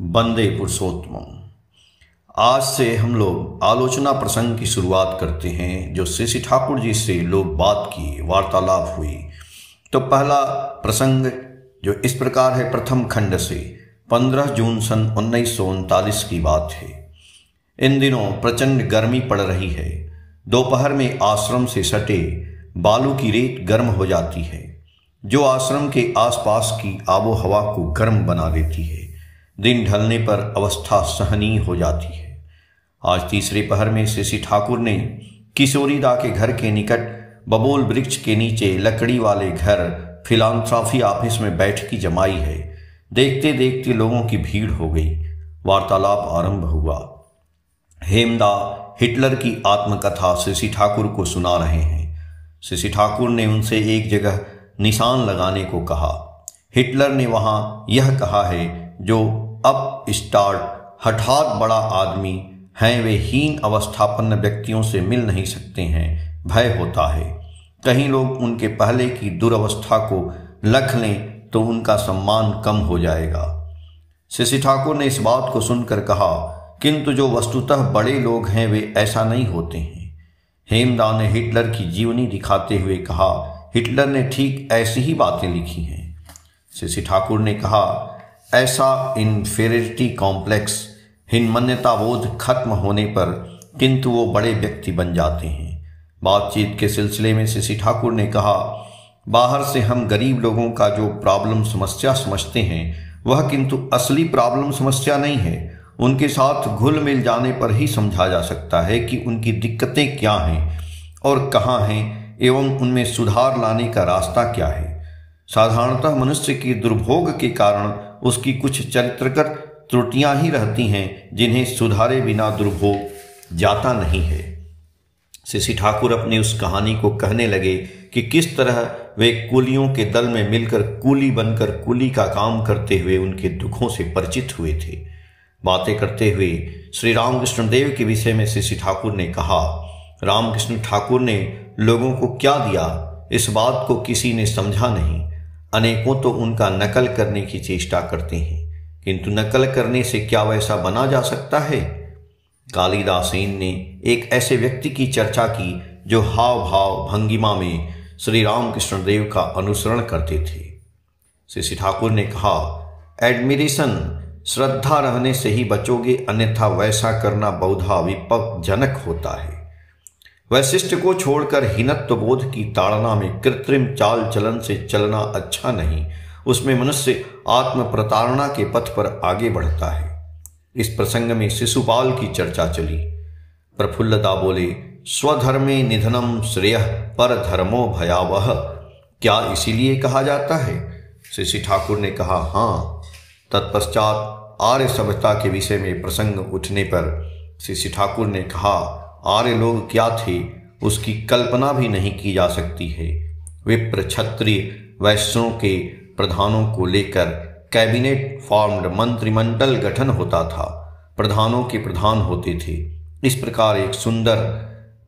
वंदे पुरुषोत्तम। आज से हम लोग आलोचना प्रसंग की शुरुआत करते हैं जो श्री श्री ठाकुर जी से लोग बात की, वार्तालाप हुई। तो पहला प्रसंग जो इस प्रकार है, प्रथम खंड से 15 जून सन 1939 की बात है। इन दिनों प्रचंड गर्मी पड़ रही है। दोपहर में आश्रम से सटे बालू की रेत गर्म हो जाती है, जो आश्रम के आसपास की आबो हवा को गर्म बना देती है। दिन ढलने पर अवस्था सहनीय हो जाती है। आज तीसरे पहर में श्री ठाकुर ने किशोरीदा के घर के निकट बबूल वृक्ष के नीचे लकड़ी वाले घर फिलांथ्रॉफी ऑफिस में बैठकी जमाई है। देखते देखते लोगों की भीड़ हो गई। वार्तालाप आरंभ हुआ। हेमदा हिटलर की आत्मकथा श्री ठाकुर को सुना रहे हैं। श्री ठाकुर ने उनसे एक जगह निशान लगाने को कहा। हिटलर ने वहां यह कहा है, जो अप स्टार्ट हठात बड़ा आदमी हैं, वे हीन अवस्थापन्न व्यक्तियों से मिल नहीं सकते हैं। भय होता है कहीं लोग उनके पहले की दुर्अवस्था को लख लें तो उनका सम्मान कम हो जाएगा। श्री ठाकुर ने इस बात को सुनकर कहा, किंतु जो वस्तुतः बड़े लोग हैं वे ऐसा नहीं होते हैं। हेमदा ने हिटलर की जीवनी दिखाते हुए कहा, हिटलर ने ठीक ऐसी ही बातें लिखी हैं। श्री ठाकुर ने कहा, ऐसा इन्फेरिटी कॉम्प्लेक्स, हीनमान्यता बोध खत्म होने पर किंतु वो बड़े व्यक्ति बन जाते हैं। बातचीत के सिलसिले में श्री ठाकुर ने कहा, बाहर से हम गरीब लोगों का जो प्रॉब्लम समस्या समझते हैं वह किंतु असली प्रॉब्लम समस्या नहीं है। उनके साथ घुल मिल जाने पर ही समझा जा सकता है कि उनकी दिक्कतें क्या हैं और कहाँ हैं एवं उनमें सुधार लाने का रास्ता क्या है। साधारणतः मनुष्य की दुर्भोग के कारण उसकी कुछ चरित्रगत त्रुटियां ही रहती हैं, जिन्हें सुधारे बिना दुर्भोग जाता नहीं है। श्री ठाकुर अपनी उस कहानी को कहने लगे कि किस तरह वे कूलियों के दल में मिलकर कूली बनकर कूली का काम करते हुए उनके दुखों से परिचित हुए थे। बातें करते हुए श्री रामकृष्ण देव के विषय में श्री ठाकुर ने कहा, रामकृष्ण ठाकुर ने लोगों को क्या दिया, इस बात को किसी ने समझा नहीं। अनेकों तो उनका नकल करने की चेष्टा करते हैं, किंतु नकल करने से क्या वैसा बना जा सकता है। कालिदासेन ने एक ऐसे व्यक्ति की चर्चा की जो हाव भाव भंगिमा में श्री रामकृष्ण देव का अनुसरण करते थे। श्री ठाकुर ने कहा, एडमिरेशन, श्रद्धा रहने से ही बचोगे, अन्यथा वैसा करना बहुधा विपज्जनक होता है। वैशिष्ट को छोड़कर हीनत्व बोध की ताड़ना में कृत्रिम चाल चलन से चलना अच्छा नहीं। उसमें मनुष्य आत्म प्रताड़ना के पथ पर आगे बढ़ता है। इस प्रसंग में शिशुपाल की चर्चा चली। प्रफुल्लदा बोले, स्वधर्मे निधनम श्रेयः पर धर्मो भयावह, क्या इसीलिए कहा जाता है? श्री ठाकुर ने कहा, हाँ। तत्पश्चात आर्य सभ्यता के विषय में प्रसंग उठने पर श्री ठाकुर ने कहा, आर्य लोग क्या थे उसकी कल्पना भी नहीं की जा सकती है। विप्र क्षत्रिय वैश्यों के प्रधानों को लेकर कैबिनेट फॉर्म्ड, मंत्रिमंडल गठन होता था, प्रधानों के प्रधान होते थे। इस प्रकार एक सुंदर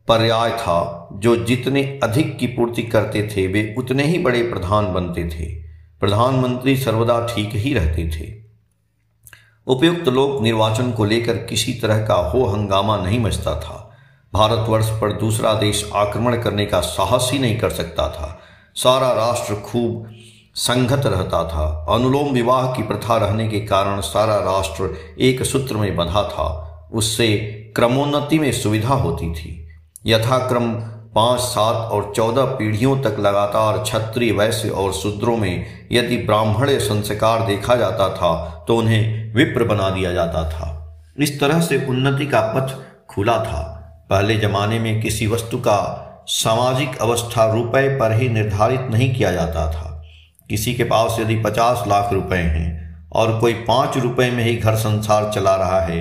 पर्याय था, जो जितने अधिक की पूर्ति करते थे वे उतने ही बड़े प्रधान बनते थे। प्रधानमंत्री सर्वदा ठीक ही रहते थे। उपयुक्त लोक निर्वाचन को लेकर किसी तरह का हो हंगामा नहीं मचता था। भारतवर्ष पर दूसरा देश आक्रमण करने का साहस ही नहीं कर सकता था। सारा राष्ट्र खूब संगत रहता था। अनुलोम विवाह की प्रथा रहने के कारण सारा राष्ट्र एक सूत्र में बंधा था। उससे क्रमोन्नति में सुविधा होती थी। यथाक्रम 5, 7 और 14 पीढ़ियों तक लगातार क्षत्रिय, वैश्य और शूद्रों में यदि ब्राह्मण संस्कार देखा जाता था तो उन्हें विप्र बना दिया जाता था। इस तरह से उन्नति का पथ खुला था। पहले जमाने में किसी वस्तु का सामाजिक अवस्था रुपए पर ही निर्धारित नहीं किया जाता था। किसी के पास यदि 50 लाख रुपए हैं और कोई 5 रुपए में ही घर संसार चला रहा है,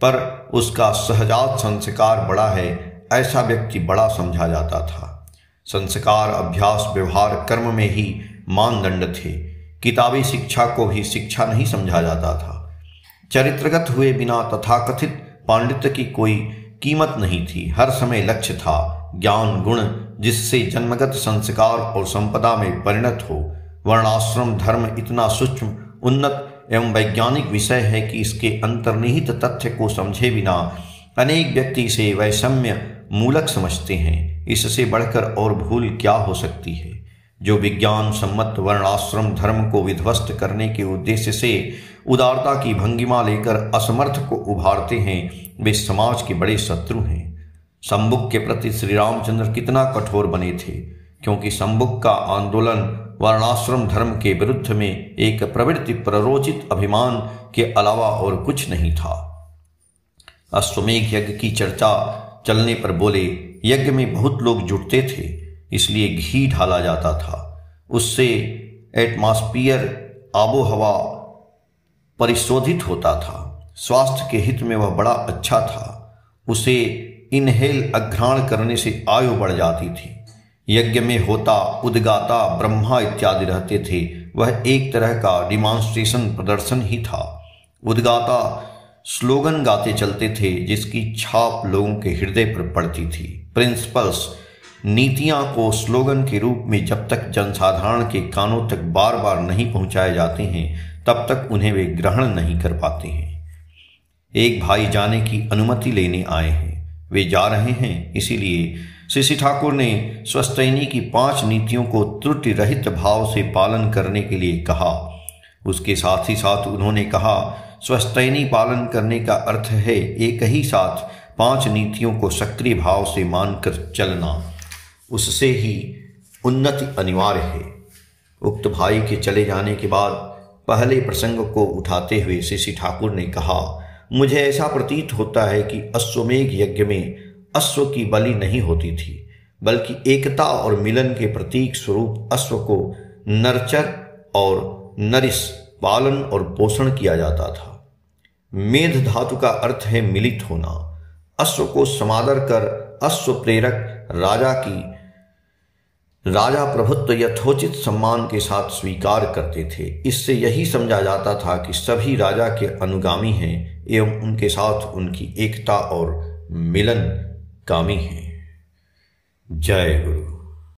पर उसका सहजात संस्कार बड़ा है, ऐसा व्यक्ति बड़ा समझा जाता था। संस्कार, अभ्यास, व्यवहार, कर्म में ही मानदंड थे। किताबी शिक्षा को भी शिक्षा नहीं समझा जाता था। चरित्रगत हुए बिना तथाकथित पांडित्य की कोई कीमत नहीं थी। हर समय लक्ष्य था ज्ञान, गुण, जिससे जन्मगत संस्कार और संपदा में परिणत हो। वर्णाश्रम धर्म इतना सूक्ष्म, उन्नत एवं वैज्ञानिक विषय है कि इसके अंतर्निहित तथ्य को समझे बिना अनेक व्यक्ति इसे वैषम्य मूलक समझते हैं। इससे बढ़कर और भूल क्या हो सकती है। जो विज्ञान सम्मत वर्णाश्रम धर्म को विध्वस्त करने के उद्देश्य से उदारता की भंगिमा लेकर असमर्थ को उभारते हैं, वे समाज के बड़े शत्रु हैं। संबुक के प्रति श्री रामचंद्र कितना कठोर बने थे, क्योंकि संबुक का आंदोलन वर्णाश्रम धर्म के विरुद्ध में एक प्रवृत्ति प्ररोचित अभिमान के अलावा और कुछ नहीं था। अश्वमेध यज्ञ की चर्चा चलने पर बोले, यज्ञ में बहुत लोग जुटते थे, इसलिए घी ढाला जाता था। उससे एटमॉस्फियर आबो हवा परिशोधित होता था। स्वास्थ्य के हित में वह बड़ा अच्छा था। उसे इनहेल अघ्राण करने से आयु बढ़ जाती थी। यज्ञ में होता उद्गाता ब्रह्मा इत्यादि रहते थे। वह एक तरह का डिमॉन्स्ट्रेशन प्रदर्शन ही था। उद्गाता स्लोगन गाते चलते थे, जिसकी छाप लोगों के हृदय पर पड़ती थी। प्रिंसिपल्स नीतियां को स्लोगन के रूप में जब तक जनसाधारण के कानों तक बार बार नहीं पहुंचाए जाते हैं, तब तक उन्हें वे ग्रहण नहीं कर पाते हैं। एक भाई जाने की अनुमति लेने आए हैं। वे जा रहे हैं, इसीलिए श्री ठाकुर ने स्वस्तैनी की 5 नीतियों को त्रुटि रहित भाव से पालन करने के लिए कहा। उसके साथ ही साथ उन्होंने कहा, स्वस्तैनी पालन करने का अर्थ है एक ही साथ 5 नीतियों को सक्रिय भाव से मानकर चलना। उससे ही उन्नति अनिवार्य है। उक्त भाई के चले जाने के बाद पहले प्रसंग को उठाते हुए श्री ठाकुर ने कहा, मुझे ऐसा प्रतीत होता है कि अश्वमेध यज्ञ में अश्व की बलि नहीं होती थी, बल्कि एकता और मिलन के प्रतीक स्वरूप अश्व को नरचर और नरिस पालन और पोषण किया जाता था। मेध धातु का अर्थ है मिलित होना। अश्व को समादर कर अश्व प्रेरक राजा प्रभुत्व यथोचित सम्मान के साथ स्वीकार करते थे। इससे यही समझा जाता था कि सभी राजा के अनुगामी हैं एवं उनके साथ उनकी एकता और मिलन कामी हैं। जय गुरु।